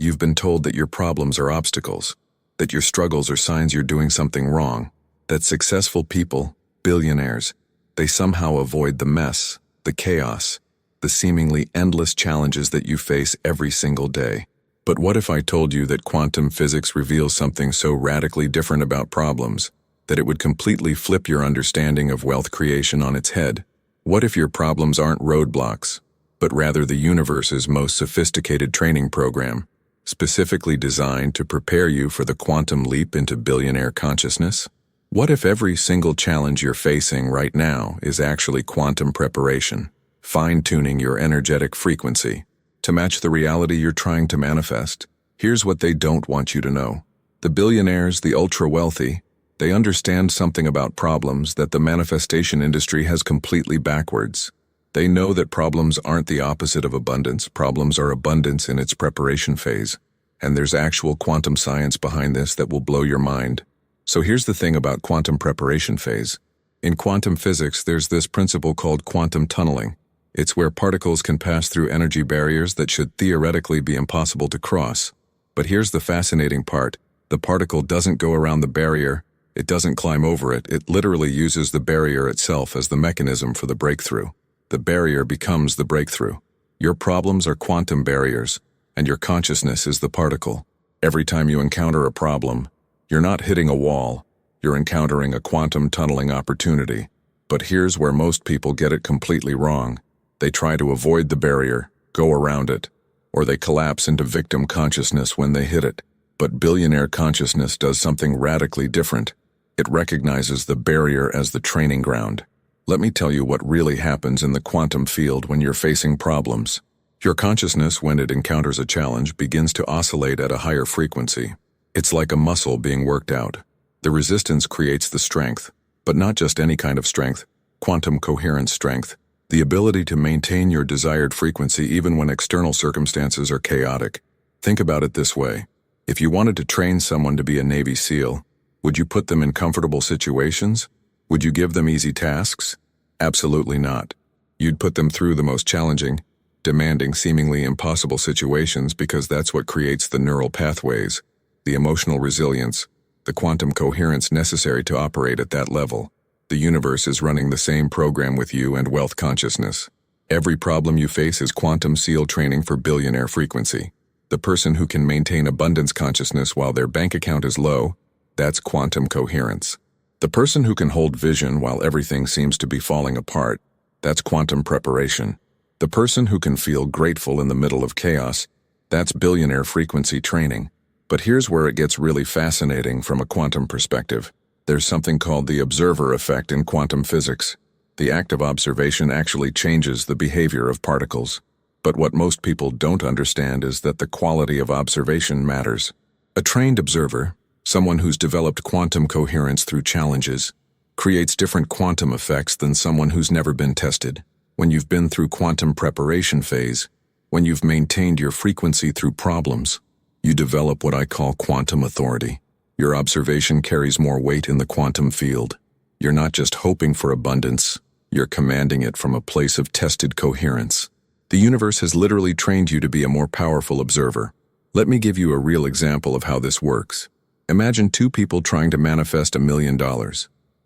You've been told that your problems are obstacles, that your struggles are signs you're doing something wrong, that successful people, billionaires, they somehow avoid the mess, the chaos, the seemingly endless challenges that you face every single day. But what if I told you that quantum physics reveals something so radically different about problems that it would completely flip your understanding of wealth creation on its head? What if your problems aren't roadblocks, but rather the universe's most sophisticated training program, specifically designed to prepare you for the quantum leap into billionaire consciousness? What if every single challenge you're facing right now is actually quantum preparation, fine-tuning your energetic frequency to match the reality you're trying to manifest? Here's what they don't want you to know. The billionaires, the ultra-wealthy, they understand something about problems that the manifestation industry has completely backwards. They know that problems aren't the opposite of abundance. Problems are abundance in its preparation phase. And there's actual quantum science behind this that will blow your mind. So here's the thing about quantum preparation phase. In quantum physics, there's this principle called quantum tunneling. It's where particles can pass through energy barriers that should theoretically be impossible to cross. But here's the fascinating part. The particle doesn't go around the barrier. It doesn't climb over it. It literally uses the barrier itself as the mechanism for the breakthrough. The barrier becomes the breakthrough. Your problems are quantum barriers, and your consciousness is the particle. Every time you encounter a problem, you're not hitting a wall. You're encountering a quantum tunneling opportunity. But here's where most people get it completely wrong. They try to avoid the barrier, go around it, or they collapse into victim consciousness when they hit it. But billionaire consciousness does something radically different. It recognizes the barrier as the training ground. Let me tell you what really happens in the quantum field when you're facing problems. Your consciousness, when it encounters a challenge, begins to oscillate at a higher frequency. It's like a muscle being worked out. The resistance creates the strength, but not just any kind of strength, quantum coherence strength, the ability to maintain your desired frequency even when external circumstances are chaotic. Think about it this way. If you wanted to train someone to be a Navy SEAL, would you put them in comfortable situations? Would you give them easy tasks? Absolutely not. You'd put them through the most challenging, demanding, seemingly impossible situations because that's what creates the neural pathways, the emotional resilience, the quantum coherence necessary to operate at that level. The universe is running the same program with you and wealth consciousness. Every problem you face is quantum SEAL training for billionaire frequency. The person who can maintain abundance consciousness while their bank account is low, that's quantum coherence. The person who can hold vision while everything seems to be falling apart, that's quantum preparation. The person who can feel grateful in the middle of chaos, that's billionaire frequency training. But here's where it gets really fascinating from a quantum perspective. There's something called the observer effect in quantum physics. The act of observation actually changes the behavior of particles. But what most people don't understand is that the quality of observation matters. A trained observer, someone who's developed quantum coherence through challenges, creates different quantum effects than someone who's never been tested. When you've been through quantum preparation phase, when you've maintained your frequency through problems, you develop what I call quantum authority. Your observation carries more weight in the quantum field. You're not just hoping for abundance, you're commanding it from a place of tested coherence. The universe has literally trained you to be a more powerful observer. Let me give you a real example of how this works. Imagine two people trying to manifest $1 million.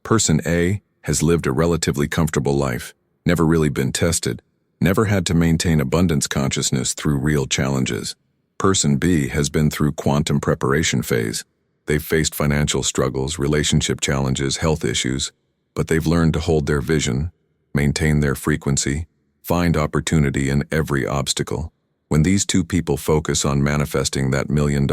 Person A has lived a relatively comfortable life, never really been tested, never had to maintain abundance consciousness through real challenges. Person B has been through quantum preparation phase. They've faced financial struggles, relationship challenges, health issues, but they've learned to hold their vision, maintain their frequency, find opportunity in every obstacle. When these two people focus on manifesting that $1 million,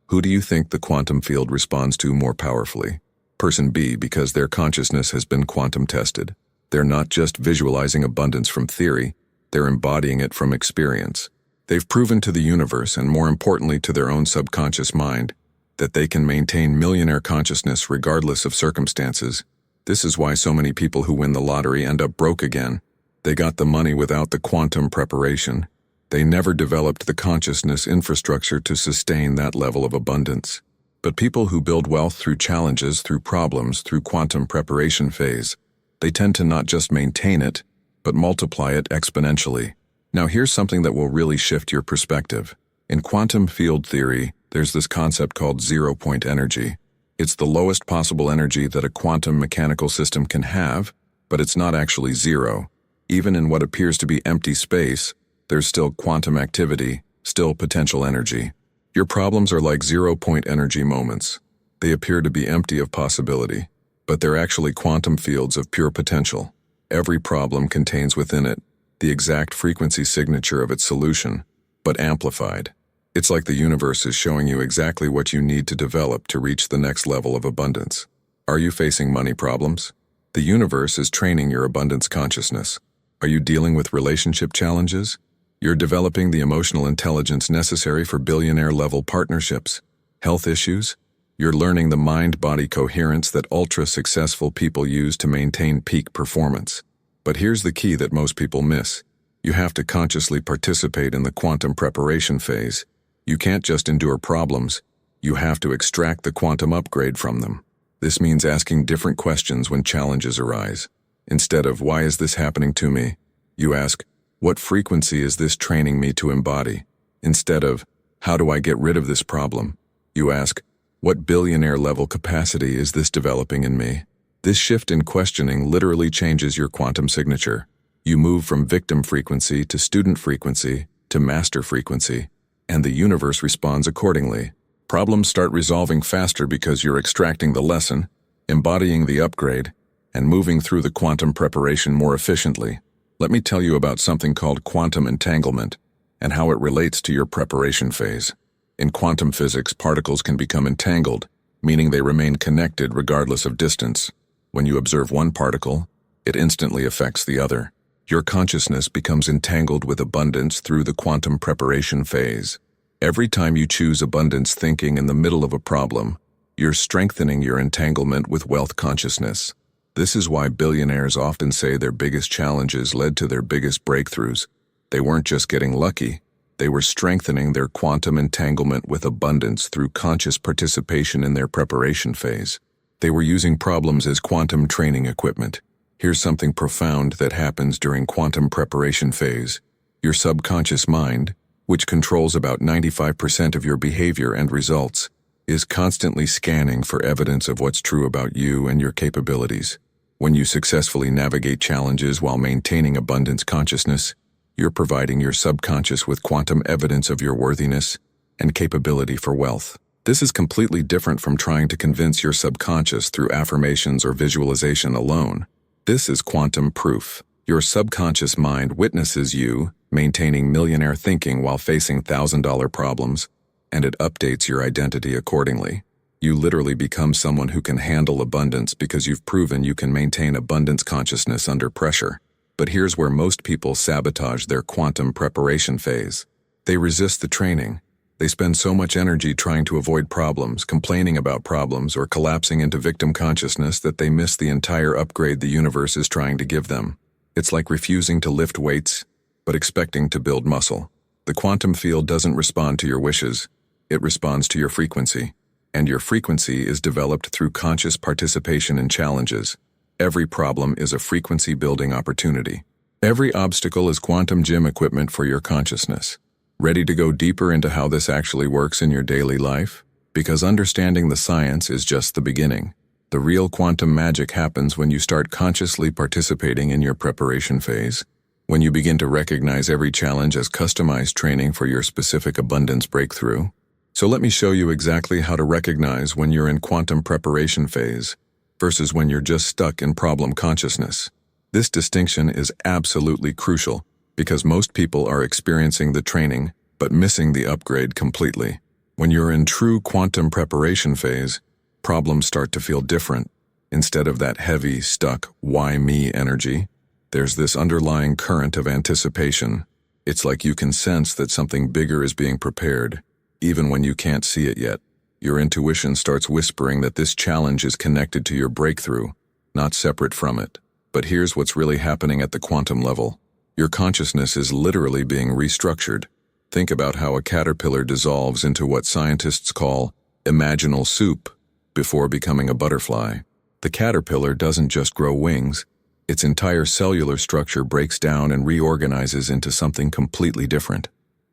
who do you think the quantum field responds to more powerfully? Person B, because their consciousness has been quantum tested. They're not just visualizing abundance from theory, they're embodying it from experience. They've proven to the universe, and more importantly to their own subconscious mind, that they can maintain millionaire consciousness regardless of circumstances. This is why so many people who win the lottery end up broke again. They got the money without the quantum preparation. They never developed the consciousness infrastructure to sustain that level of abundance. But people who build wealth through challenges, through problems, through quantum preparation phase, they tend to not just maintain it, but multiply it exponentially. Now here's something that will really shift your perspective. In quantum field theory, there's this concept called zero-point energy. It's the lowest possible energy that a quantum mechanical system can have, but it's not actually zero. Even in what appears to be empty space, there's still quantum activity, still potential energy. Your problems are like zero-point energy moments. They appear to be empty of possibility, but they're actually quantum fields of pure potential. Every problem contains within it the exact frequency signature of its solution, but amplified. It's like the universe is showing you exactly what you need to develop to reach the next level of abundance. Are you facing money problems? The universe is training your abundance consciousness. Are you dealing with relationship challenges? You're developing the emotional intelligence necessary for billionaire-level partnerships. Health issues? You're learning the mind-body coherence that ultra-successful people use to maintain peak performance. But here's the key that most people miss. You have to consciously participate in the quantum preparation phase. You can't just endure problems. You have to extract the quantum upgrade from them. This means asking different questions when challenges arise. Instead of, "Why is this happening to me?" you ask, "What frequency is this training me to embody?" Instead of, "How do I get rid of this problem?" you ask, "What billionaire-level capacity is this developing in me?" This shift in questioning literally changes your quantum signature. You move from victim frequency to student frequency to master frequency, and the universe responds accordingly. Problems start resolving faster because you're extracting the lesson, embodying the upgrade, and moving through the quantum preparation more efficiently. Let me tell you about something called quantum entanglement and how it relates to your preparation phase. In quantum physics, particles can become entangled, meaning they remain connected regardless of distance. When you observe one particle, it instantly affects the other. Your consciousness becomes entangled with abundance through the quantum preparation phase. Every time you choose abundance thinking in the middle of a problem, you're strengthening your entanglement with wealth consciousness. This is why billionaires often say their biggest challenges led to their biggest breakthroughs. They weren't just getting lucky, they were strengthening their quantum entanglement with abundance through conscious participation in their preparation phase. They were using problems as quantum training equipment. Here's something profound that happens during quantum preparation phase. Your subconscious mind, which controls about 95% of your behavior and results, is constantly scanning for evidence of what's true about you and your capabilities. When you successfully navigate challenges while maintaining abundance consciousness, you're providing your subconscious with quantum evidence of your worthiness and capability for wealth. This is completely different from trying to convince your subconscious through affirmations or visualization alone. This is quantum proof. Your subconscious mind witnesses you maintaining millionaire thinking while facing $1,000 problems, and it updates your identity accordingly. You literally become someone who can handle abundance because you've proven you can maintain abundance consciousness under pressure. But here's where most people sabotage their quantum preparation phase. They resist the training. They spend so much energy trying to avoid problems, complaining about problems, or collapsing into victim consciousness that they miss the entire upgrade the universe is trying to give them. It's like refusing to lift weights, but expecting to build muscle. The quantum field doesn't respond to your wishes. It responds to your frequency. And your frequency is developed through conscious participation in challenges. Every problem is a frequency-building opportunity. Every obstacle is quantum gym equipment for your consciousness. Ready to go deeper into how this actually works in your daily life? Because understanding the science is just the beginning. The real quantum magic happens when you start consciously participating in your preparation phase. When you begin to recognize every challenge as customized training for your specific abundance breakthrough. So let me show you exactly how to recognize when you're in quantum preparation phase versus when you're just stuck in problem consciousness. This distinction is absolutely crucial because most people are experiencing the training but missing the upgrade completely. When you're in true quantum preparation phase, problems start to feel different. Instead of that heavy, stuck, why me energy, there's this underlying current of anticipation. It's like you can sense that something bigger is being prepared, even when you can't see it yet. Your intuition starts whispering that this challenge is connected to your breakthrough, not separate from it. But here's what's really happening at the quantum level. Your consciousness is literally being restructured. Think about how a caterpillar dissolves into what scientists call imaginal soup before becoming a butterfly. The caterpillar doesn't just grow wings. Its entire cellular structure breaks down and reorganizes into something completely different.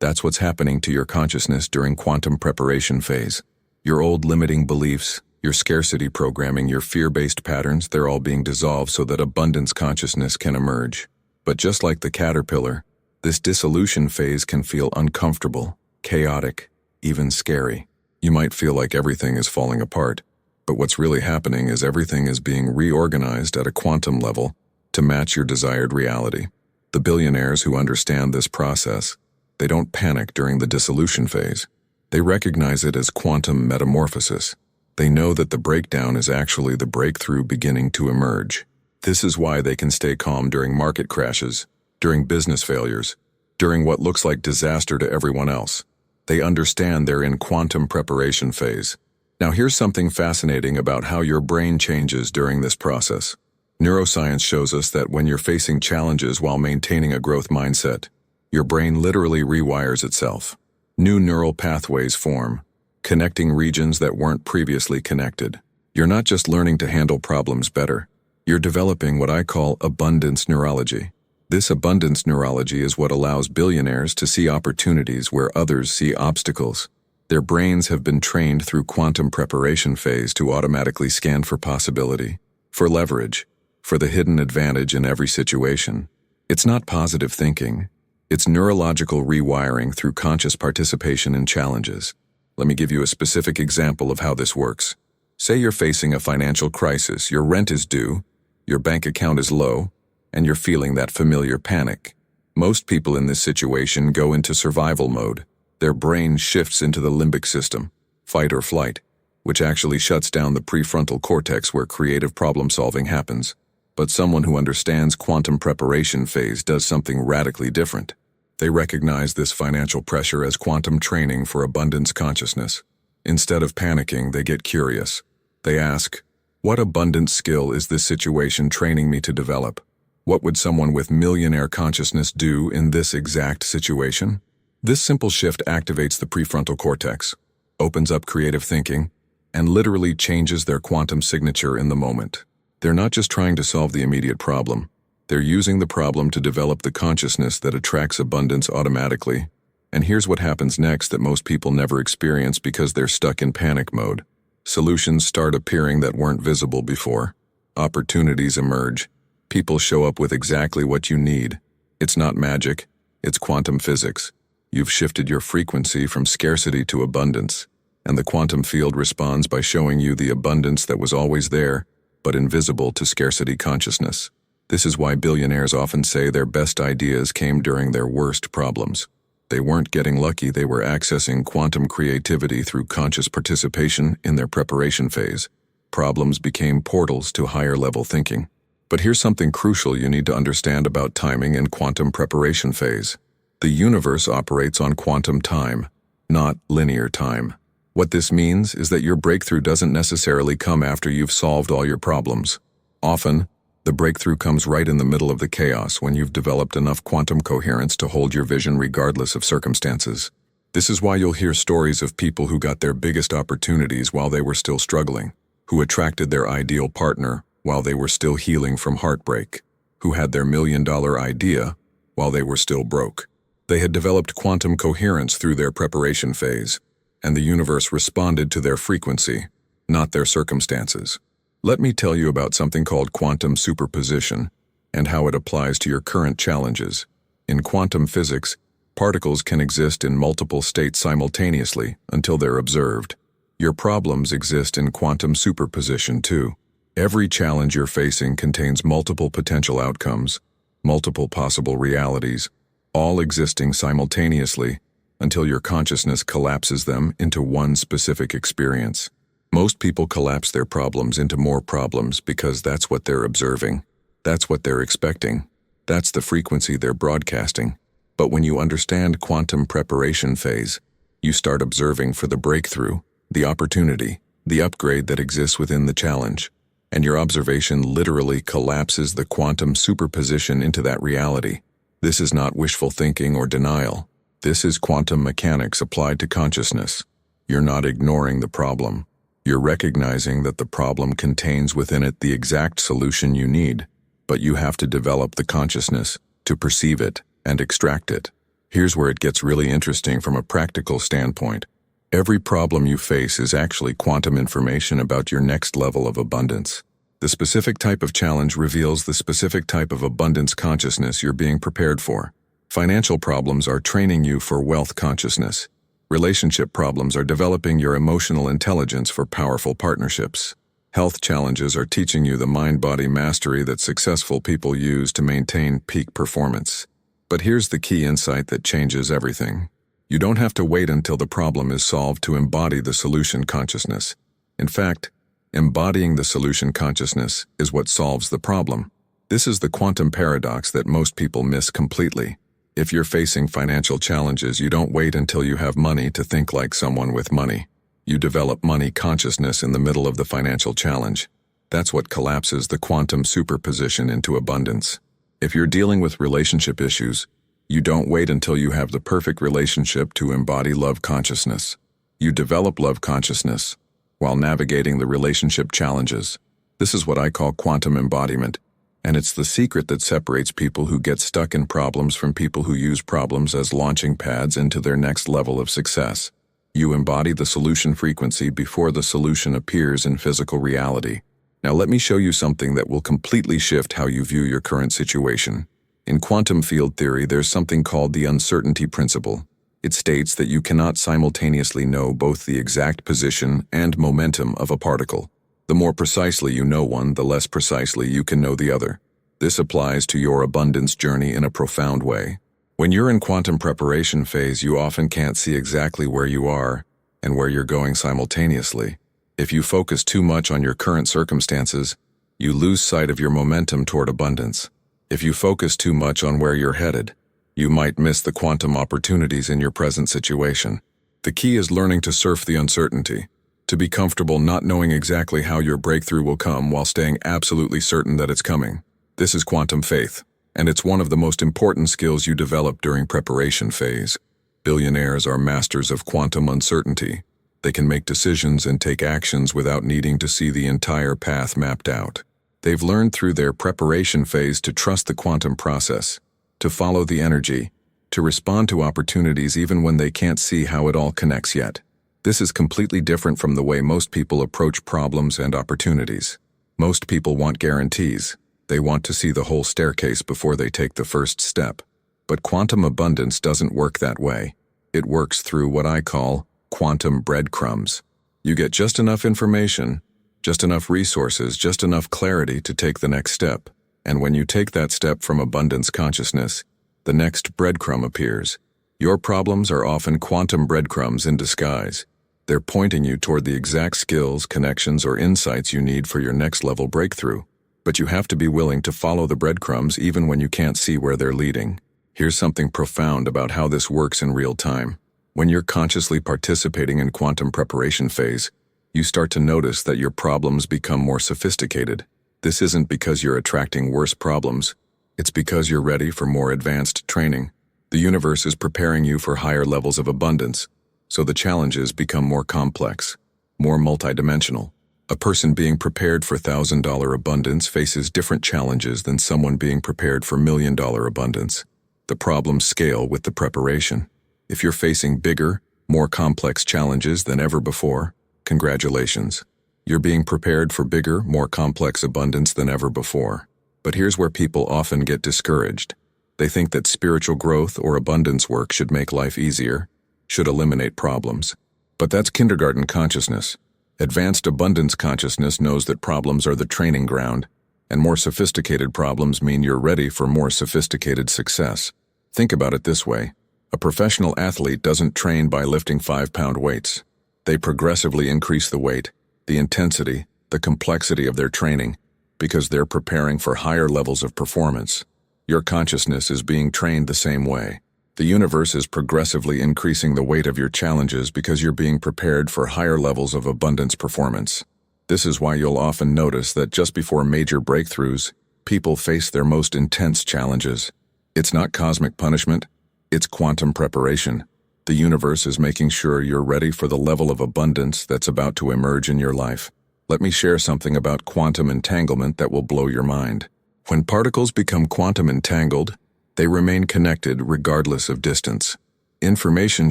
That's what's happening to your consciousness during quantum preparation phase. Your old limiting beliefs, your scarcity programming, your fear-based patterns, they're all being dissolved so that abundance consciousness can emerge. But just like the caterpillar, this dissolution phase can feel uncomfortable, chaotic, even scary. You might feel like everything is falling apart, but what's really happening is everything is being reorganized at a quantum level to match your desired reality. The billionaires who understand this process, they don't panic during the dissolution phase. They recognize it as quantum metamorphosis. They know that the breakdown is actually the breakthrough beginning to emerge. This is why they can stay calm during market crashes, during business failures, during what looks like disaster to everyone else. They understand they're in quantum preparation phase. Now here's something fascinating about how your brain changes during this process. Neuroscience shows us that when you're facing challenges while maintaining a growth mindset, your brain literally rewires itself. New neural pathways form, connecting regions that weren't previously connected. You're not just learning to handle problems better, you're developing what I call abundance neurology. This abundance neurology is what allows billionaires to see opportunities where others see obstacles. Their brains have been trained through quantum preparation phase to automatically scan for possibility, for leverage, for the hidden advantage in every situation. It's not positive thinking. It's neurological rewiring through conscious participation in challenges. Let me give you a specific example of how this works. Say you're facing a financial crisis, your rent is due, your bank account is low, and you're feeling that familiar panic. Most people in this situation go into survival mode. Their brain shifts into the limbic system, fight or flight, which actually shuts down the prefrontal cortex where creative problem-solving happens. But someone who understands quantum preparation phase does something radically different. They recognize this financial pressure as quantum training for abundance consciousness. Instead of panicking, they get curious. They ask, what abundance skill is this situation training me to develop? What would someone with millionaire consciousness do in this exact situation? This simple shift activates the prefrontal cortex, opens up creative thinking, and literally changes their quantum signature in the moment. They're not just trying to solve the immediate problem. They're using the problem to develop the consciousness that attracts abundance automatically. And here's what happens next that most people never experience because they're stuck in panic mode. Solutions start appearing that weren't visible before. Opportunities emerge. People show up with exactly what you need. It's not magic, it's quantum physics. You've shifted your frequency from scarcity to abundance, and the quantum field responds by showing you the abundance that was always there, but invisible to scarcity consciousness. This is why billionaires often say their best ideas came during their worst problems. They weren't getting lucky, they were accessing quantum creativity through conscious participation in their preparation phase. Problems became portals to higher-level thinking. But here's something crucial you need to understand about timing in quantum preparation phase. The universe operates on quantum time, not linear time. What this means is that your breakthrough doesn't necessarily come after you've solved all your problems. Often, the breakthrough comes right in the middle of the chaos when you've developed enough quantum coherence to hold your vision regardless of circumstances. This is why you'll hear stories of people who got their biggest opportunities while they were still struggling, who attracted their ideal partner while they were still healing from heartbreak, who had their million-dollar idea while they were still broke. They had developed quantum coherence through their preparation phase, and the universe responded to their frequency, not their circumstances. Let me tell you about something called quantum superposition and how it applies to your current challenges. In quantum physics, particles can exist in multiple states simultaneously until they're observed. Your problems exist in quantum superposition too. Every challenge you're facing contains multiple potential outcomes, multiple possible realities, all existing simultaneously until your consciousness collapses them into one specific experience. Most people collapse their problems into more problems because that's what they're observing. That's what they're expecting. That's the frequency they're broadcasting. But when you understand quantum preparation phase, you start observing for the breakthrough, the opportunity, the upgrade that exists within the challenge. And your observation literally collapses the quantum superposition into that reality. This is not wishful thinking or denial. This is quantum mechanics applied to consciousness. You're not ignoring the problem. You're recognizing that the problem contains within it the exact solution you need, but you have to develop the consciousness to perceive it and extract it. Here's where it gets really interesting from a practical standpoint. Every problem you face is actually quantum information about your next level of abundance. The specific type of challenge reveals the specific type of abundance consciousness you're being prepared for. Financial problems are training you for wealth consciousness. Relationship problems are developing your emotional intelligence for powerful partnerships. Health challenges are teaching you the mind-body mastery that successful people use to maintain peak performance. But here's the key insight that changes everything. You don't have to wait until the problem is solved to embody the solution consciousness. In fact, embodying the solution consciousness is what solves the problem. This is the quantum paradox that most people miss completely. If you're facing financial challenges, you don't wait until you have money to think like someone with money. You develop money consciousness in the middle of the financial challenge. That's what collapses the quantum superposition into abundance. If you're dealing with relationship issues, you don't wait until you have the perfect relationship to embody love consciousness. You develop love consciousness while navigating the relationship challenges. This is what I call quantum embodiment, and it's the secret that separates people who get stuck in problems from people who use problems as launching pads into their next level of success. You embody the solution frequency before the solution appears in physical reality. Now let me show you something that will completely shift how you view your current situation. In quantum field theory, there's something called the uncertainty principle. It states that you cannot simultaneously know both the exact position and momentum of a particle. The more precisely you know one, the less precisely you can know the other. This applies to your abundance journey in a profound way. When you're in quantum preparation phase, you often can't see exactly where you are and where you're going simultaneously. If you focus too much on your current circumstances, you lose sight of your momentum toward abundance. If you focus too much on where you're headed, you might miss the quantum opportunities in your present situation. The key is learning to surf the uncertainty, to be comfortable not knowing exactly how your breakthrough will come while staying absolutely certain that it's coming. This is quantum faith, and it's one of the most important skills you develop during preparation phase. Billionaires are masters of quantum uncertainty. They can make decisions and take actions without needing to see the entire path mapped out. They've learned through their preparation phase to trust the quantum process, to follow the energy, to respond to opportunities even when they can't see how it all connects yet. This is completely different from the way most people approach problems and opportunities. Most people want guarantees. They want to see the whole staircase before they take the first step. But quantum abundance doesn't work that way. It works through what I call quantum breadcrumbs. You get just enough information, just enough resources, just enough clarity to take the next step. And when you take that step from abundance consciousness, the next breadcrumb appears. Your problems are often quantum breadcrumbs in disguise. They're pointing you toward the exact skills, connections, or insights you need for your next level breakthrough. But you have to be willing to follow the breadcrumbs even when you can't see where they're leading. Here's something profound about how this works in real time. When you're consciously participating in quantum preparation phase, you start to notice that your problems become more sophisticated. This isn't because you're attracting worse problems. It's because you're ready for more advanced training. The universe is preparing you for higher levels of abundance, so the challenges become more complex, more multidimensional. A person being prepared for $1,000 abundance faces different challenges than someone being prepared for $1 million abundance. The problems scale with the preparation. If you're facing bigger, more complex challenges than ever before, congratulations. You're being prepared for bigger, more complex abundance than ever before. But here's where people often get discouraged. They think that spiritual growth or abundance work should make life easier, should eliminate problems. But that's kindergarten consciousness. Advanced abundance consciousness knows that problems are the training ground, and more sophisticated problems mean you're ready for more sophisticated success. Think about it this way. A professional athlete doesn't train by lifting 5-pound weights. They progressively increase the weight, the intensity, the complexity of their training, because they're preparing for higher levels of performance. Your consciousness is being trained the same way. The universe is progressively increasing the weight of your challenges because you're being prepared for higher levels of abundance performance. This is why you'll often notice that just before major breakthroughs, people face their most intense challenges. It's not cosmic punishment, it's quantum preparation. The universe is making sure you're ready for the level of abundance that's about to emerge in your life. Let me share something about quantum entanglement that will blow your mind. When particles become quantum entangled, They remain connected regardless of distance. Information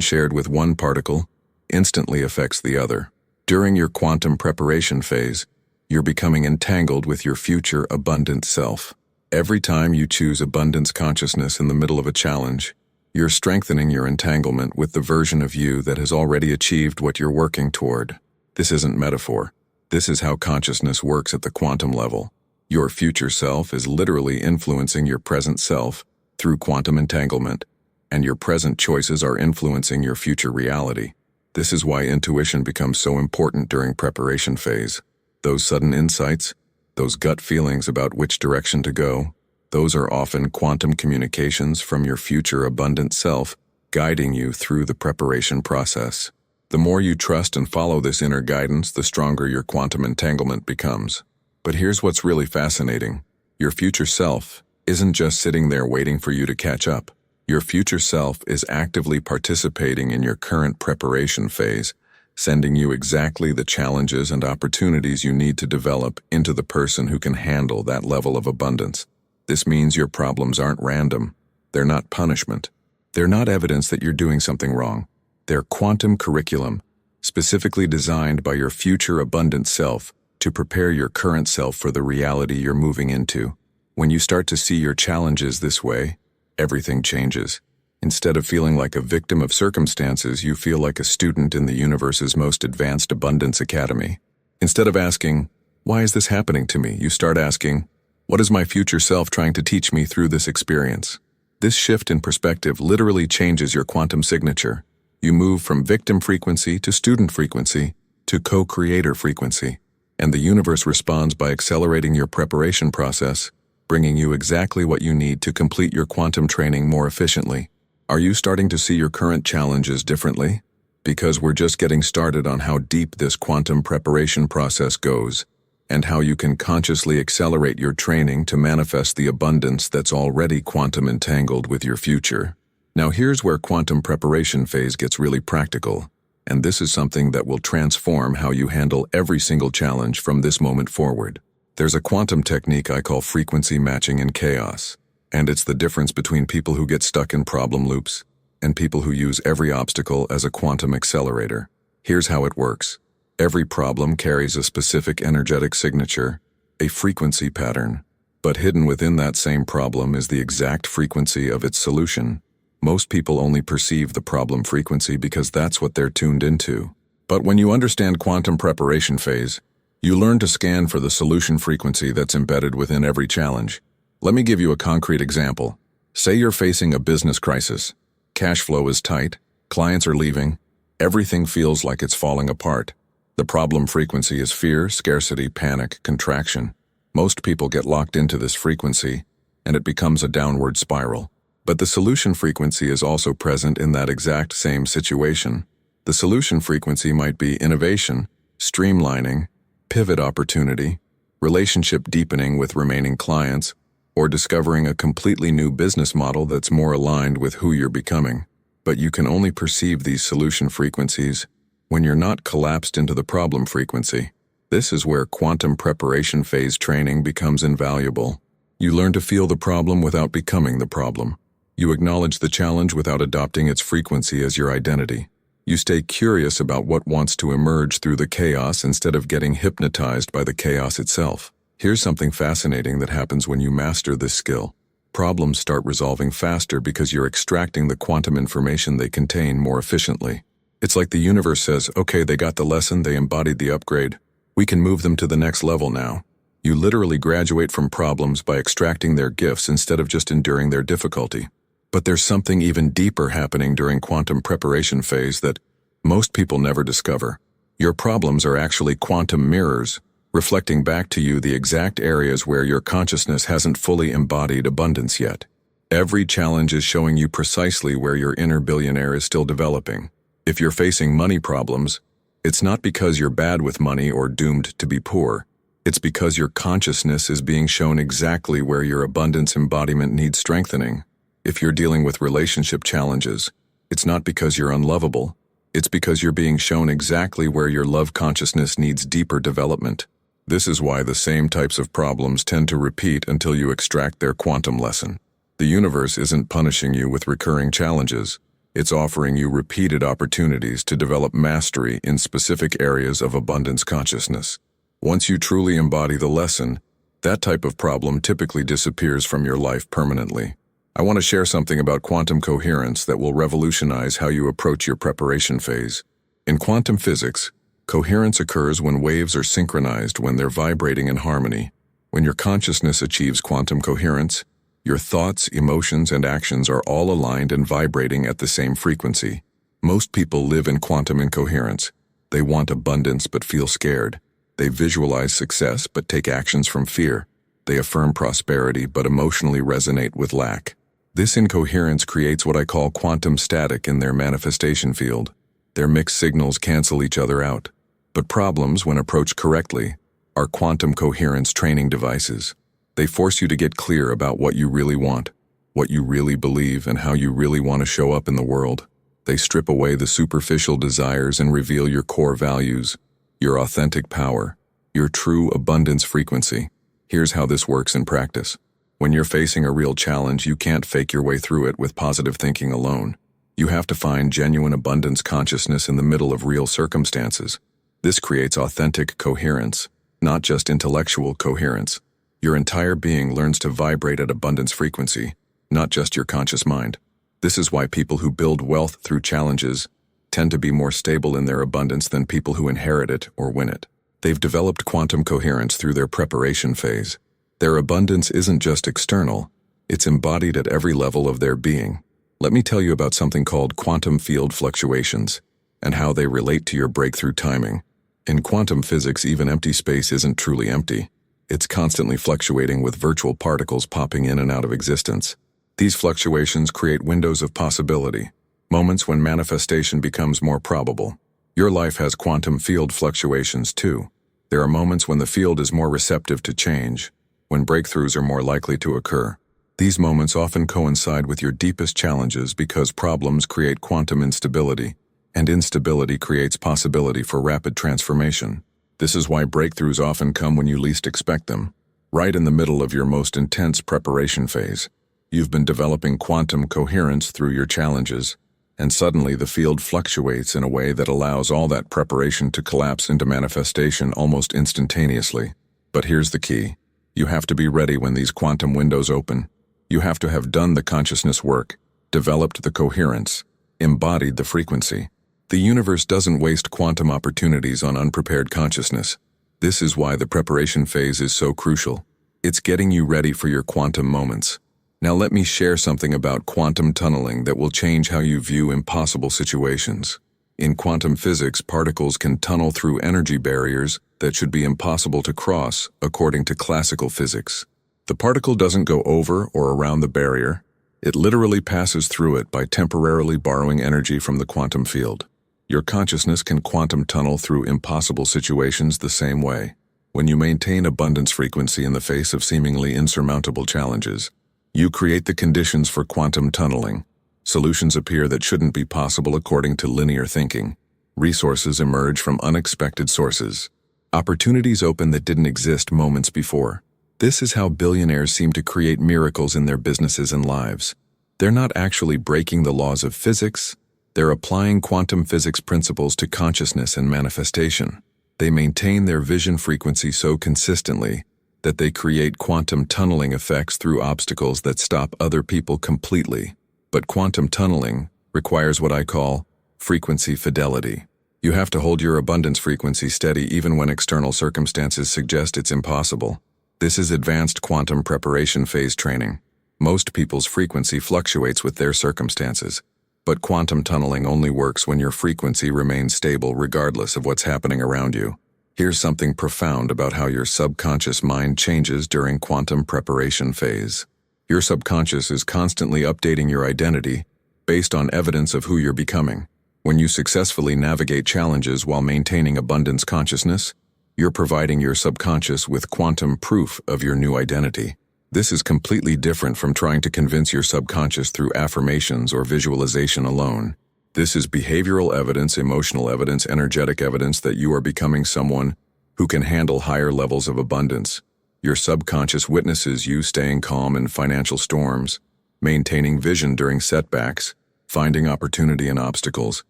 shared with one particle instantly affects the other. During your quantum preparation phase, you're becoming entangled with your future abundant self. Every time you choose abundance consciousness in the middle of a challenge, you're strengthening your entanglement with the version of you that has already achieved what you're working toward. This isn't metaphor. This is how consciousness works at the quantum level. Your future self is literally influencing your present self through quantum entanglement, and your present choices are influencing your future reality. This is why intuition becomes so important during preparation phase. Those sudden insights, those gut feelings about which direction to go, those are often quantum communications from your future abundant self guiding you through the preparation process. The more you trust and follow this inner guidance, the stronger your quantum entanglement becomes. But here's what's really fascinating. Your future self isn't just sitting there waiting for you to catch up. Your future self is actively participating in your current preparation phase, sending you exactly the challenges and opportunities you need to develop into the person who can handle that level of abundance. This means your problems aren't random. They're not punishment. They're not evidence that you're doing something wrong. They're quantum curriculum, specifically designed by your future abundant self to prepare your current self for the reality you're moving into. When you start to see your challenges this way, everything changes. Instead of feeling like a victim of circumstances, you feel like a student in the universe's most advanced abundance academy. Instead of asking, "Why is this happening to me?" you start asking, "What is my future self trying to teach me through this experience?" This shift in perspective literally changes your quantum signature. You move from victim frequency to student frequency to co-creator frequency, and the universe responds by accelerating your preparation process, bringing you exactly what you need to complete your quantum training more efficiently. Are you starting to see your current challenges differently? Because we're just getting started on how deep this quantum preparation process goes, and how you can consciously accelerate your training to manifest the abundance that's already quantum entangled with your future. Now here's where quantum preparation phase gets really practical, and this is something that will transform how you handle every single challenge from this moment forward. There's a quantum technique I call frequency matching in chaos, and it's the difference between people who get stuck in problem loops and people who use every obstacle as a quantum accelerator. Here's how it works. Every problem carries a specific energetic signature, a frequency pattern, but hidden within that same problem is the exact frequency of its solution. Most people only perceive the problem frequency because that's what they're tuned into. But when you understand quantum preparation phase, you learn to scan for the solution frequency that's embedded within every challenge. Let me give you a concrete example. Say you're facing a business crisis. Cash flow is tight, clients are leaving, everything feels like it's falling apart. The problem frequency is fear, scarcity, panic, contraction. Most people get locked into this frequency, and it becomes a downward spiral. But the solution frequency is also present in that exact same situation. The solution frequency might be innovation, streamlining, pivot opportunity, relationship deepening with remaining clients, or discovering a completely new business model that's more aligned with who you're becoming. But you can only perceive these solution frequencies when you're not collapsed into the problem frequency. This is where quantum preparation phase training becomes invaluable. You learn to feel the problem without becoming the problem. You acknowledge the challenge without adopting its frequency as your identity. You stay curious about what wants to emerge through the chaos instead of getting hypnotized by the chaos itself. Here's something fascinating that happens when you master this skill. Problems start resolving faster because you're extracting the quantum information they contain more efficiently. It's like the universe says, "Okay, they got the lesson, they embodied the upgrade. We can move them to the next level now." You literally graduate from problems by extracting their gifts instead of just enduring their difficulty. But there's something even deeper happening during quantum preparation phase that most people never discover. Your problems are actually quantum mirrors, reflecting back to you the exact areas where your consciousness hasn't fully embodied abundance yet. Every challenge is showing you precisely where your inner billionaire is still developing. If you're facing money problems, it's not because you're bad with money or doomed to be poor. It's because your consciousness is being shown exactly where your abundance embodiment needs strengthening. If you're dealing with relationship challenges, it's not because you're unlovable. It's because you're being shown exactly where your love consciousness needs deeper development. This is why the same types of problems tend to repeat until you extract their quantum lesson. The universe isn't punishing you with recurring challenges. It's offering you repeated opportunities to develop mastery in specific areas of abundance consciousness. Once you truly embody the lesson, that type of problem typically disappears from your life permanently. I want to share something about quantum coherence that will revolutionize how you approach your preparation phase. In quantum physics, coherence occurs when waves are synchronized when they're vibrating in harmony. When your consciousness achieves quantum coherence, your thoughts, emotions, and actions are all aligned and vibrating at the same frequency. Most people live in quantum incoherence. They want abundance but feel scared. They visualize success but take actions from fear. They affirm prosperity but emotionally resonate with lack. This incoherence creates what I call quantum static in their manifestation field. Their mixed signals cancel each other out. But problems, when approached correctly, are quantum coherence training devices. They force you to get clear about what you really want, what you really believe, and how you really want to show up in the world. They strip away the superficial desires and reveal your core values, your authentic power, your true abundance frequency. Here's how this works in practice. When you're facing a real challenge, you can't fake your way through it with positive thinking alone. You have to find genuine abundance consciousness in the middle of real circumstances. This creates authentic coherence, not just intellectual coherence. Your entire being learns to vibrate at abundance frequency, not just your conscious mind. This is why people who build wealth through challenges tend to be more stable in their abundance than people who inherit it or win it. They've developed quantum coherence through their preparation phase. Their abundance isn't just external, it's embodied at every level of their being. Let me tell you about something called quantum field fluctuations and how they relate to your breakthrough timing. In quantum physics, even empty space isn't truly empty. It's constantly fluctuating with virtual particles popping in and out of existence. These fluctuations create windows of possibility, moments when manifestation becomes more probable. Your life has quantum field fluctuations too. There are moments when the field is more receptive to change, when breakthroughs are more likely to occur. These moments often coincide with your deepest challenges because problems create quantum instability, and instability creates possibility for rapid transformation. This is why breakthroughs often come when you least expect them, right in the middle of your most intense preparation phase. You've been developing quantum coherence through your challenges, and suddenly the field fluctuates in a way that allows all that preparation to collapse into manifestation almost instantaneously. But here's the key. You have to be ready when these quantum windows open. You have to have done the consciousness work, developed the coherence, embodied the frequency. The universe doesn't waste quantum opportunities on unprepared consciousness. This is why the preparation phase is so crucial. It's getting you ready for your quantum moments. Now let me share something about quantum tunneling that will change how you view impossible situations. In quantum physics, particles can tunnel through energy barriers that should be impossible to cross, according to classical physics. The particle doesn't go over or around the barrier. It literally passes through it by temporarily borrowing energy from the quantum field. Your consciousness can quantum tunnel through impossible situations the same way. When you maintain abundance frequency in the face of seemingly insurmountable challenges, you create the conditions for quantum tunneling. Solutions appear that shouldn't be possible according to linear thinking. Resources emerge from unexpected sources. Opportunities open that didn't exist moments before. This is how billionaires seem to create miracles in their businesses and lives. They're not actually breaking the laws of physics. They're applying quantum physics principles to consciousness and manifestation. They maintain their vision frequency so consistently that they create quantum tunneling effects through obstacles that stop other people completely. But quantum tunneling requires what I call frequency fidelity. You have to hold your abundance frequency steady even when external circumstances suggest it's impossible. This is advanced quantum preparation phase training. Most people's frequency fluctuates with their circumstances, but quantum tunneling only works when your frequency remains stable regardless of what's happening around you. Here's something profound about how your subconscious mind changes during quantum preparation phase. Your subconscious is constantly updating your identity based on evidence of who you're becoming. When you successfully navigate challenges while maintaining abundance consciousness, you're providing your subconscious with quantum proof of your new identity. This is completely different from trying to convince your subconscious through affirmations or visualization alone. This is behavioral evidence, emotional evidence, energetic evidence that you are becoming someone who can handle higher levels of abundance. Your subconscious witnesses you staying calm in financial storms, maintaining vision during setbacks, finding opportunity in obstacles,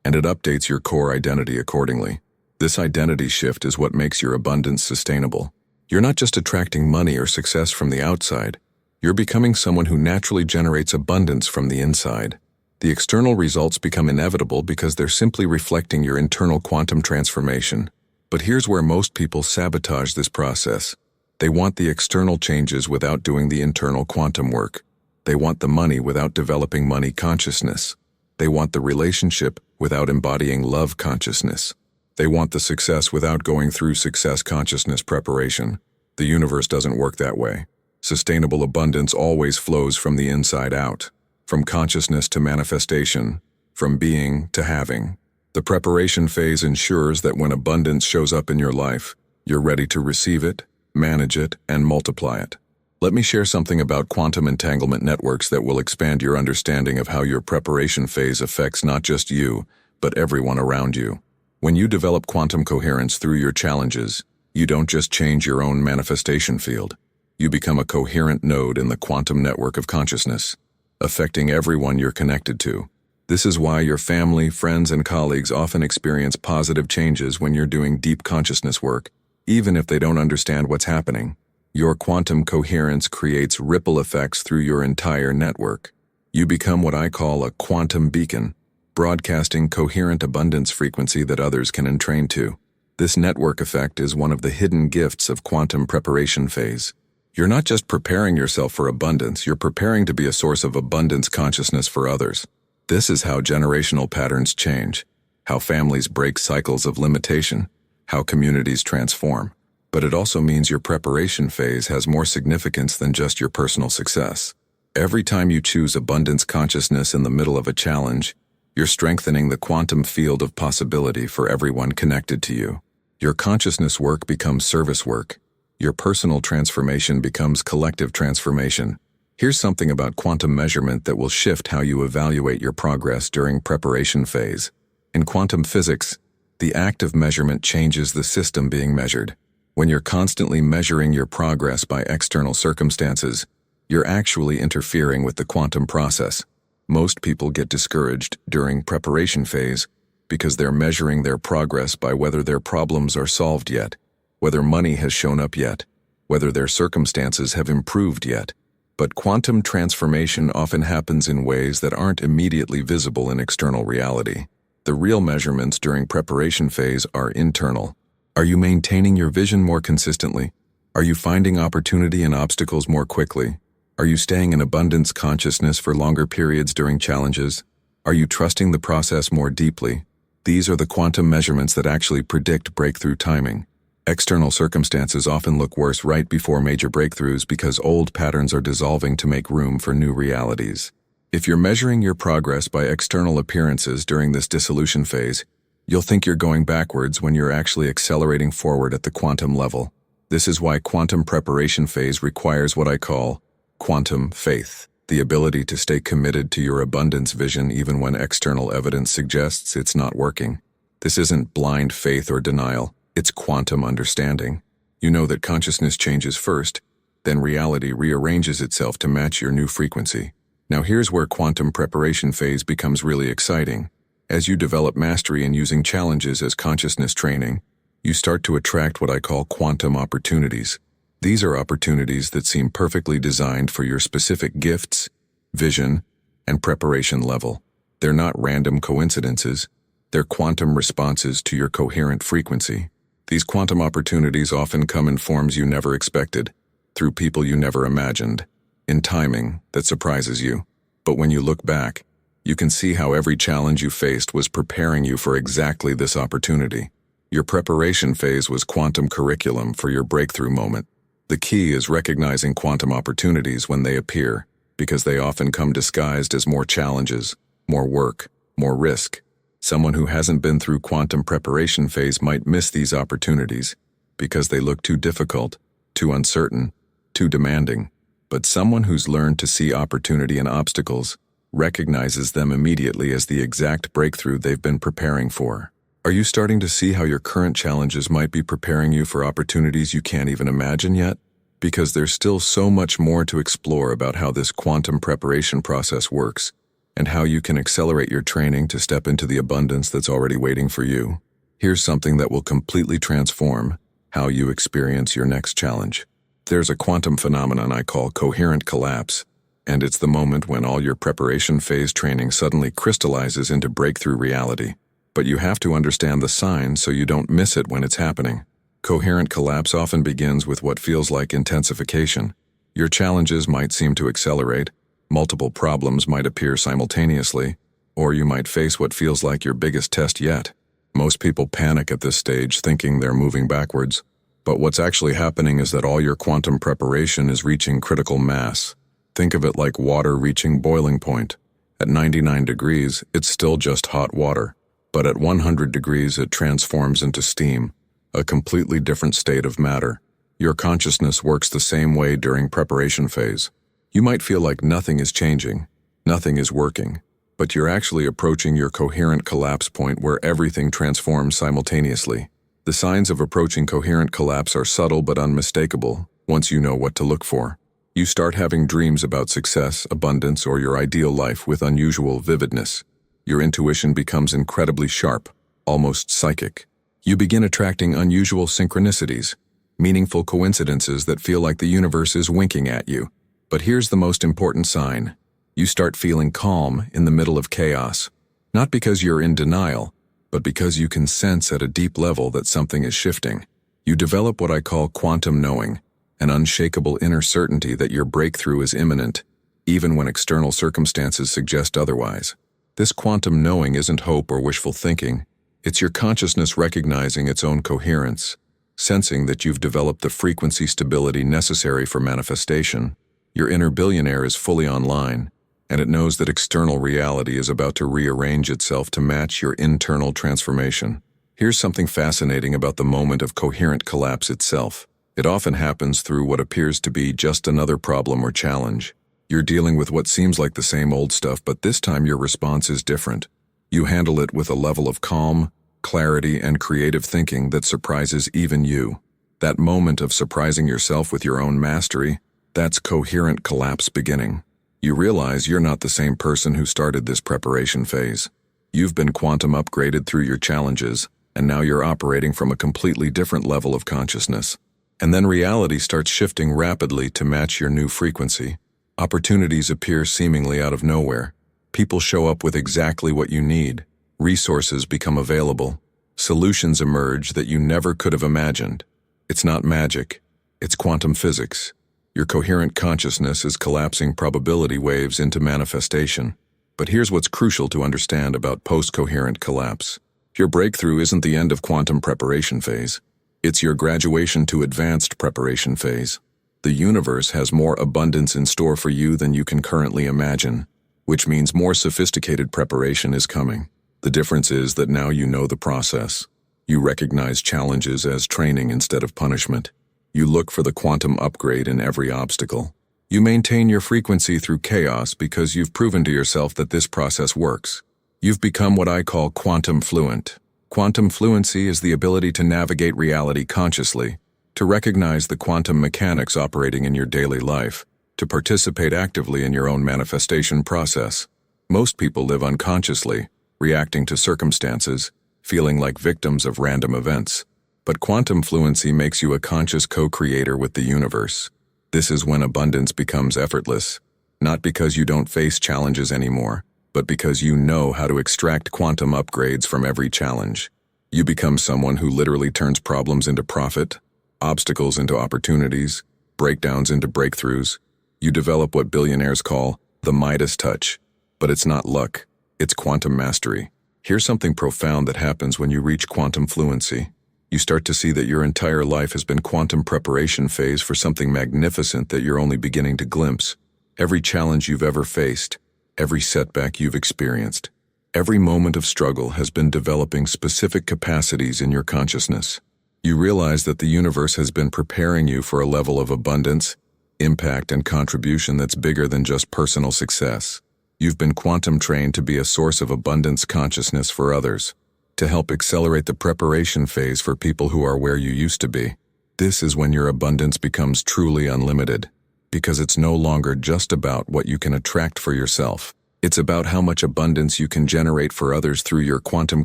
and it updates your core identity accordingly. This identity shift is what makes your abundance sustainable. You're not just attracting money or success from the outside, you're becoming someone who naturally generates abundance from the inside. The external results become inevitable because they're simply reflecting your internal quantum transformation. But here's where most people sabotage this process. They want the external changes without doing the internal quantum work. They want the money without developing money consciousness. They want the relationship without embodying love consciousness. They want the success without going through success consciousness preparation. The universe doesn't work that way. Sustainable abundance always flows from the inside out, from consciousness to manifestation, from being to having. The preparation phase ensures that when abundance shows up in your life, you're ready to receive it, manage it, and multiply it. Let me share something about quantum entanglement networks that will expand your understanding of how your preparation phase affects not just you, but everyone around you. When you develop quantum coherence through your challenges, you don't just change your own manifestation field. You become a coherent node in the quantum network of consciousness, affecting everyone you're connected to. This is why your family, friends, and colleagues often experience positive changes when you're doing deep consciousness work, even if they don't understand what's happening. Your quantum coherence creates ripple effects through your entire network. You become what I call a quantum beacon, broadcasting coherent abundance frequency that others can entrain to. This network effect is one of the hidden gifts of quantum preparation phase. You're not just preparing yourself for abundance, you're preparing to be a source of abundance consciousness for others. This is how generational patterns change, how families break cycles of limitation, how communities transform. But it also means your preparation phase has more significance than just your personal success. Every time you choose abundance consciousness in the middle of a challenge, you're strengthening the quantum field of possibility for everyone connected to you. Your consciousness work becomes service work. Your personal transformation becomes collective transformation. Here's something about quantum measurement that will shift how you evaluate your progress during preparation phase. In quantum physics, the act of measurement changes the system being measured. When you're constantly measuring your progress by external circumstances, you're actually interfering with the quantum process. Most people get discouraged during preparation phase because they're measuring their progress by whether their problems are solved yet, whether money has shown up yet, whether their circumstances have improved yet. But quantum transformation often happens in ways that aren't immediately visible in external reality. The real measurements during preparation phase are internal. Are you maintaining your vision more consistently? Are you finding opportunity in obstacles more quickly? Are you staying in abundance consciousness for longer periods during challenges? Are you trusting the process more deeply? These are the quantum measurements that actually predict breakthrough timing. External circumstances often look worse right before major breakthroughs because old patterns are dissolving to make room for new realities. If you're measuring your progress by external appearances during this dissolution phase, you'll think you're going backwards when you're actually accelerating forward at the quantum level. This is why quantum preparation phase requires what I call quantum faith, the ability to stay committed to your abundance vision even when external evidence suggests it's not working. This isn't blind faith or denial, it's quantum understanding. You know that consciousness changes first, then reality rearranges itself to match your new frequency. Now here's where quantum preparation phase becomes really exciting. As you develop mastery in using challenges as consciousness training, you start to attract what I call quantum opportunities. These are opportunities that seem perfectly designed for your specific gifts, vision, and preparation level. They're not random coincidences. They're quantum responses to your coherent frequency. These quantum opportunities often come in forms you never expected, through people you never imagined, in timing that surprises you. But when you look back, you can see how every challenge you faced was preparing you for exactly this opportunity. Your preparation phase was quantum curriculum for your breakthrough moment. The key is recognizing quantum opportunities when they appear, because they often come disguised as more challenges, more work, more risk. Someone who hasn't been through quantum preparation phase might miss these opportunities because they look too difficult, too uncertain, too demanding. But someone who's learned to see opportunity in obstacles recognizes them immediately as the exact breakthrough they've been preparing for. Are you starting to see how your current challenges might be preparing you for opportunities you can't even imagine yet? because there's still so much more to explore about how this quantum preparation process works and how you can accelerate your training to step into the abundance that's already waiting for you. Here's something that will completely transform how you experience your next challenge. There's a quantum phenomenon I call coherent collapse, and it's the moment when all your preparation phase training suddenly crystallizes into breakthrough reality. But you have to understand the signs so you don't miss it when it's happening. Coherent collapse often begins with what feels like intensification. Your challenges might seem to accelerate, multiple problems might appear simultaneously, or you might face what feels like your biggest test yet. Most people panic at this stage thinking they're moving backwards, but what's actually happening is that all your quantum preparation is reaching critical mass. Think of it like water reaching boiling point. At 99 degrees, it's still just hot water, but at 100 degrees it transforms into steam, a completely different state of matter. Your consciousness works the same way during preparation phase. You might feel like nothing is changing, nothing is working, but you're actually approaching your coherent collapse point where everything transforms simultaneously. The signs of approaching coherent collapse are subtle but unmistakable once you know what to look for. You start having dreams about success, abundance, or your ideal life with unusual vividness. Your intuition becomes incredibly sharp, almost psychic. You begin attracting unusual synchronicities, meaningful coincidences that feel like the universe is winking at you. But here's the most important sign. You start feeling calm in the middle of chaos. Not because you're in denial, but because you can sense at a deep level that something is shifting. You develop what I call quantum knowing, an unshakable inner certainty that your breakthrough is imminent, even when external circumstances suggest otherwise. This quantum knowing isn't hope or wishful thinking. It's your consciousness recognizing its own coherence, sensing that you've developed the frequency stability necessary for manifestation. Your inner billionaire is fully online, and it knows that external reality is about to rearrange itself to match your internal transformation. Here's something fascinating about the moment of coherent collapse itself. It often happens through what appears to be just another problem or challenge. You're dealing with what seems like the same old stuff, but this time your response is different. You handle it with a level of calm, clarity, and creative thinking that surprises even you. That moment of surprising yourself with your own mastery, that's coherent collapse beginning. You realize you're not the same person who started this preparation phase. You've been quantum upgraded through your challenges, and now you're operating from a completely different level of consciousness. And then reality starts shifting rapidly to match your new frequency. Opportunities appear seemingly out of nowhere. People show up with exactly what you need. Resources become available. Solutions emerge that you never could have imagined. It's not magic. It's quantum physics. Your coherent consciousness is collapsing probability waves into manifestation. But here's what's crucial to understand about post-coherent collapse. Your breakthrough isn't the end of quantum preparation phase. It's your graduation to advanced preparation phase. The universe has more abundance in store for you than you can currently imagine, which means more sophisticated preparation is coming. The difference is that now you know the process. You recognize challenges as training instead of punishment. You look for the quantum upgrade in every obstacle. You maintain your frequency through chaos because you've proven to yourself that this process works. You've become what I call quantum fluent. Quantum fluency is the ability to navigate reality consciously, to recognize the quantum mechanics operating in your daily life, to participate actively in your own manifestation process. Most people live unconsciously, reacting to circumstances, feeling like victims of random events. But quantum fluency makes you a conscious co-creator with the universe. This is when abundance becomes effortless, not because you don't face challenges anymore, but because you know how to extract quantum upgrades from every challenge. You become someone who literally turns problems into profit, obstacles into opportunities, breakdowns into breakthroughs. You develop what billionaires call the Midas touch. But it's not luck, it's quantum mastery. Here's something profound that happens when you reach quantum fluency. You start to see that your entire life has been quantum preparation phase for something magnificent that you're only beginning to glimpse. Every challenge you've ever faced, every setback you've experienced, every moment of struggle has been developing specific capacities in your consciousness. You realize that the universe has been preparing you for a level of abundance, impact, and contribution that's bigger than just personal success. You've been quantum trained to be a source of abundance consciousness for others, to help accelerate the preparation phase for people who are where you used to be. This is when your abundance becomes truly unlimited, because it's no longer just about what you can attract for yourself. It's about how much abundance you can generate for others through your quantum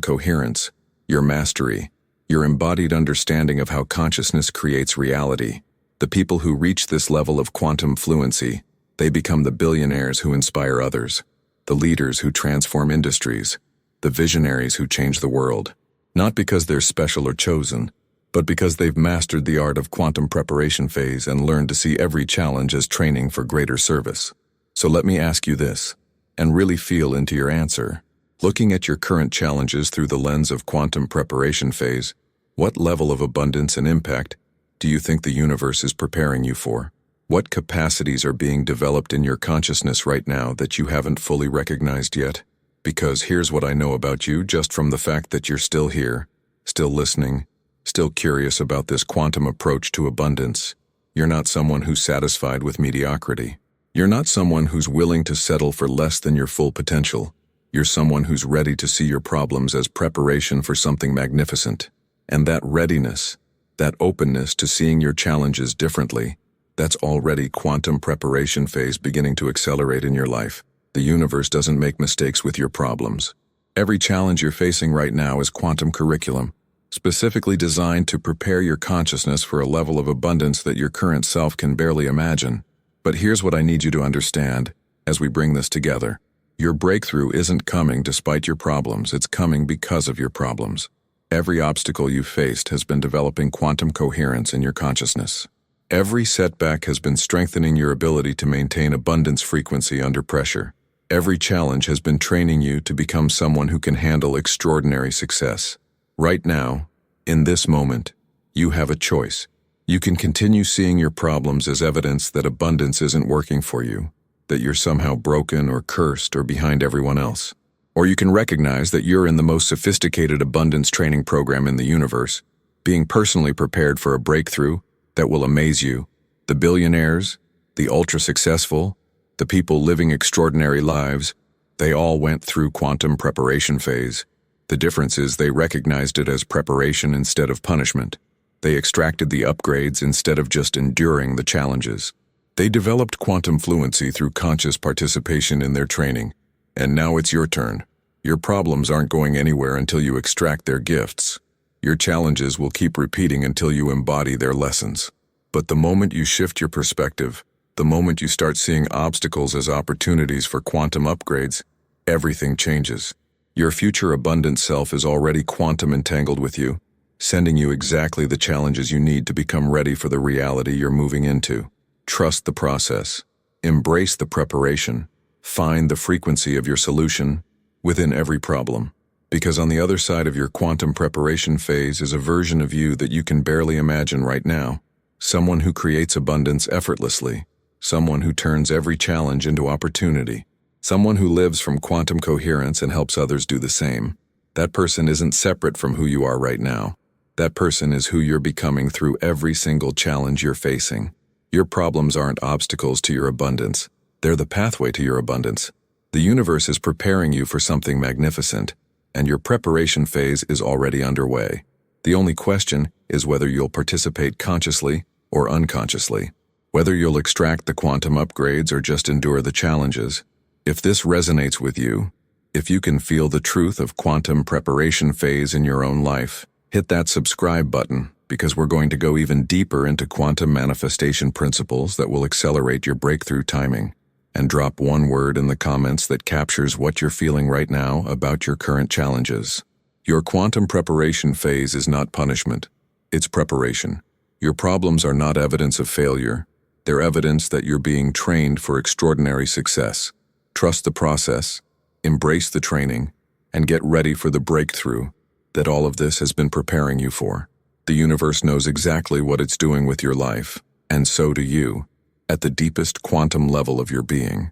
coherence, your mastery, your embodied understanding of how consciousness creates reality. The people who reach this level of quantum fluency, they become the billionaires who inspire others, the leaders who transform industries, the visionaries who change the world. Not because they're special or chosen, but because they've mastered the art of quantum preparation phase and learned to see every challenge as training for greater service. So let me ask you this, and really feel into your answer. Looking at your current challenges through the lens of quantum preparation phase, what level of abundance and impact do you think the universe is preparing you for? What capacities are being developed in your consciousness right now that you haven't fully recognized yet? Because here's what I know about you just from the fact that you're still here, still listening, still curious about this quantum approach to abundance. You're not someone who's satisfied with mediocrity. You're not someone who's willing to settle for less than your full potential. You're someone who's ready to see your problems as preparation for something magnificent. And that readiness, that openness to seeing your challenges differently, that's already quantum preparation phase beginning to accelerate in your life. The universe doesn't make mistakes with your problems. Every challenge you're facing right now is quantum curriculum, specifically designed to prepare your consciousness for a level of abundance that your current self can barely imagine. But here's what I need you to understand as we bring this together. Your breakthrough isn't coming despite your problems, it's coming because of your problems. Every obstacle you've faced has been developing quantum coherence in your consciousness. Every setback has been strengthening your ability to maintain abundance frequency under pressure. Every challenge has been training you to become someone who can handle extraordinary success. Right now, in this moment, you have a choice. You can continue seeing your problems as evidence that abundance isn't working for you, that you're somehow broken or cursed or behind everyone else. Or you can recognize that you're in the most sophisticated abundance training program in the universe, being personally prepared for a breakthrough that will amaze you. The billionaires, the ultra-successful, the people living extraordinary lives, they all went through quantum preparation phase. The difference is they recognized it as preparation instead of punishment. They extracted the upgrades instead of just enduring the challenges. They developed quantum fluency through conscious participation in their training. And now it's your turn. Your problems aren't going anywhere until you extract their gifts. Your challenges will keep repeating until you embody their lessons. But the moment you shift your perspective, the moment you start seeing obstacles as opportunities for quantum upgrades, everything changes. Your future abundant self is already quantum entangled with you, sending you exactly the challenges you need to become ready for the reality you're moving into. Trust the process. Embrace the preparation. Find the frequency of your solution within every problem. Because on the other side of your quantum preparation phase is a version of you that you can barely imagine right now. Someone who creates abundance effortlessly. Someone who turns every challenge into opportunity. Someone who lives from quantum coherence and helps others do the same. That person isn't separate from who you are right now. That person is who you're becoming through every single challenge you're facing. Your problems aren't obstacles to your abundance. They're the pathway to your abundance. The universe is preparing you for something magnificent, and your preparation phase is already underway. The only question is whether you'll participate consciously or unconsciously, whether you'll extract the quantum upgrades or just endure the challenges. If this resonates with you, if you can feel the truth of quantum preparation phase in your own life, hit that subscribe button, because we're going to go even deeper into quantum manifestation principles that will accelerate your breakthrough timing. And drop one word in the comments that captures what you're feeling right now about your current challenges. Your quantum preparation phase is not punishment, it's preparation. Your problems are not evidence of failure, they're evidence that you're being trained for extraordinary success. Trust the process, embrace the training, and get ready for the breakthrough that all of this has been preparing you for. The universe knows exactly what it's doing with your life, and so do you, at the deepest quantum level of your being.